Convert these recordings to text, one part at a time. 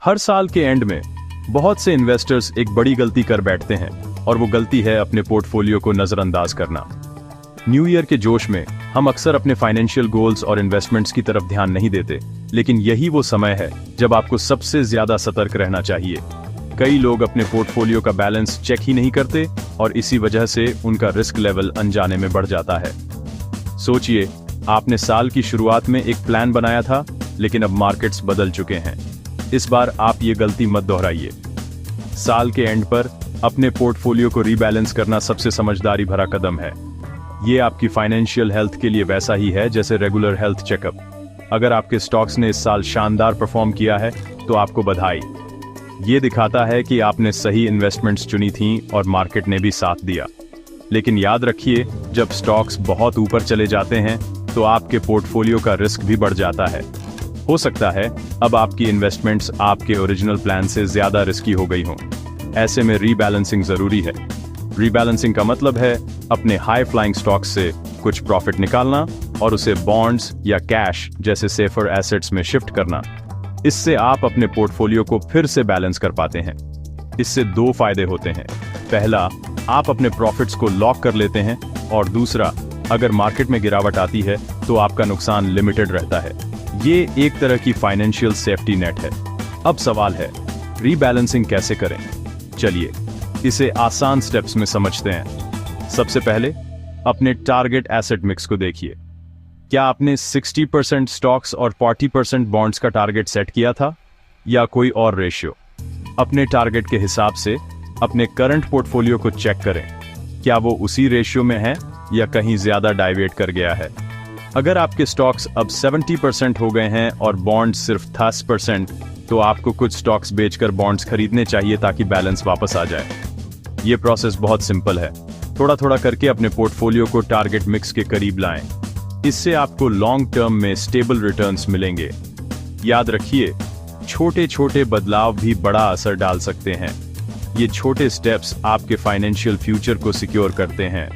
हर साल के एंड में बहुत से इन्वेस्टर्स एक बड़ी गलती कर बैठते हैं और वो गलती है अपने पोर्टफोलियो को नजरअंदाज करना। न्यू ईयर के जोश में हम अक्सर अपने फाइनेंशियल गोल्स और इन्वेस्टमेंट्स की तरफ ध्यान नहीं देते, लेकिन यही वो समय है जब आपको सबसे ज्यादा सतर्क रहना चाहिए। कई लोग अपने पोर्टफोलियो का बैलेंस चेक ही नहीं करते और इसी वजह से उनका रिस्क लेवल अनजाने में बढ़ जाता है। सोचिए, आपने साल की शुरुआत में एक प्लान बनाया था, लेकिन अब मार्केट्स बदल चुके हैं। इस बार आप ये गलती मत दोहराइए। साल के एंड पर अपने पोर्टफोलियो को रीबैलेंस करना सबसे समझदारी भरा कदम है। ये आपकी फाइनेंशियल हेल्थ के लिए वैसा ही है जैसे रेगुलर हेल्थ चेकअप। अगर आपके स्टॉक्स ने इस साल शानदार परफॉर्म किया है तो आपको बधाई। ये दिखाता है कि आपने सही इन्वेस्टमेंट्स चुनी थीं और मार्केट ने भी साथ दिया। लेकिन याद रखिए, जब स्टॉक्स बहुत ऊपर चले जाते हैं तो आपके पोर्टफोलियो का रिस्क भी बढ़ जाता है। हो सकता है अब आपकी इन्वेस्टमेंट्स आपके ओरिजिनल प्लान से ज्यादा रिस्की हो गई हों। ऐसे में रीबैलेंसिंग जरूरी है। रीबैलेंसिंग का मतलब है अपने हाई फ्लाइंग स्टॉक्स से कुछ प्रॉफिट निकालना और उसे बॉन्ड्स या कैश जैसे सेफर एसेट्स में शिफ्ट करना। इससे आप अपने पोर्टफोलियो को फिर से बैलेंस कर पाते हैं। इससे दो फायदे होते हैं। पहला, आप अपने प्रॉफिट्स को लॉक कर लेते हैं, और दूसरा, अगर मार्केट में गिरावट आती है तो आपका नुकसान लिमिटेड रहता है। ये एक तरह की फाइनेंशियल सेफ्टी नेट है। अब सवाल है, रीबैलेंसिंग कैसे करें? चलिए इसे आसान स्टेप्स में समझते हैं। सबसे पहले अपने टारगेट एसेट मिक्स को देखिए। क्या आपने 60% स्टॉक्स और 40% बॉन्ड्स का टारगेट सेट किया था, या कोई और रेशियो? अपने टारगेट के हिसाब से अपने करंट पोर्टफोलियो को चेक करें। क्या वो उसी रेशियो में है या कहीं ज्यादा डाइवेट कर गया है? अगर आपके स्टॉक्स अब 70% हो गए हैं और बॉन्ड्स सिर्फ 10%, तो आपको कुछ स्टॉक्स बेचकर बॉन्ड्स खरीदने चाहिए ताकि बैलेंस वापस आ जाए। ये प्रोसेस बहुत सिंपल है। थोड़ा थोड़ा करके अपने पोर्टफोलियो को टारगेट मिक्स के करीब लाएं। इससे आपको लॉन्ग टर्म में स्टेबल रिटर्न्स मिलेंगे। याद रखिए, छोटे छोटे बदलाव भी बड़ा असर डाल सकते हैं। ये छोटे स्टेप्स आपके फाइनेंशियल फ्यूचर को सिक्योर करते हैं।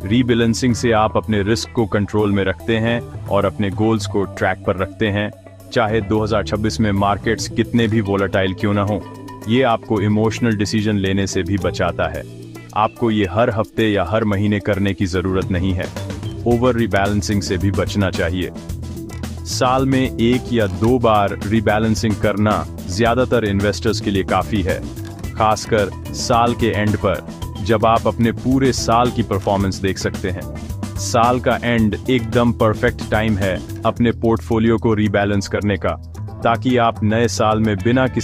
रीबैलेंसिंग से आप अपने रिस्क को कंट्रोल में रखते हैं और अपने गोल्स को ट्रैक पर रखते हैं, चाहे 2026 में मार्केट्स कितने भी वोलेटाइल क्यों ना हो। ये आपको इमोशनल डिसीजन लेने से भी बचाता है। आपको ये हर हफ्ते या हर महीने करने की जरूरत नहीं है। ओवर रीबैलेंसिंग से भी बचना चाहिए। साल में 1 या 2 बार रीबैलेंसिंग करना ज्यादातर इन्वेस्टर्स के लिए काफी है, खासकर साल के एंड पर, जब आप अपने पूरे साल की परफॉर्मेंस देख सकते हैं। साल का एंड एकदम परफेक्ट टाइम है अपने पोर्टफोलियो को रीबैलेंस करने का, ताकि आप नए साल में बिना किसी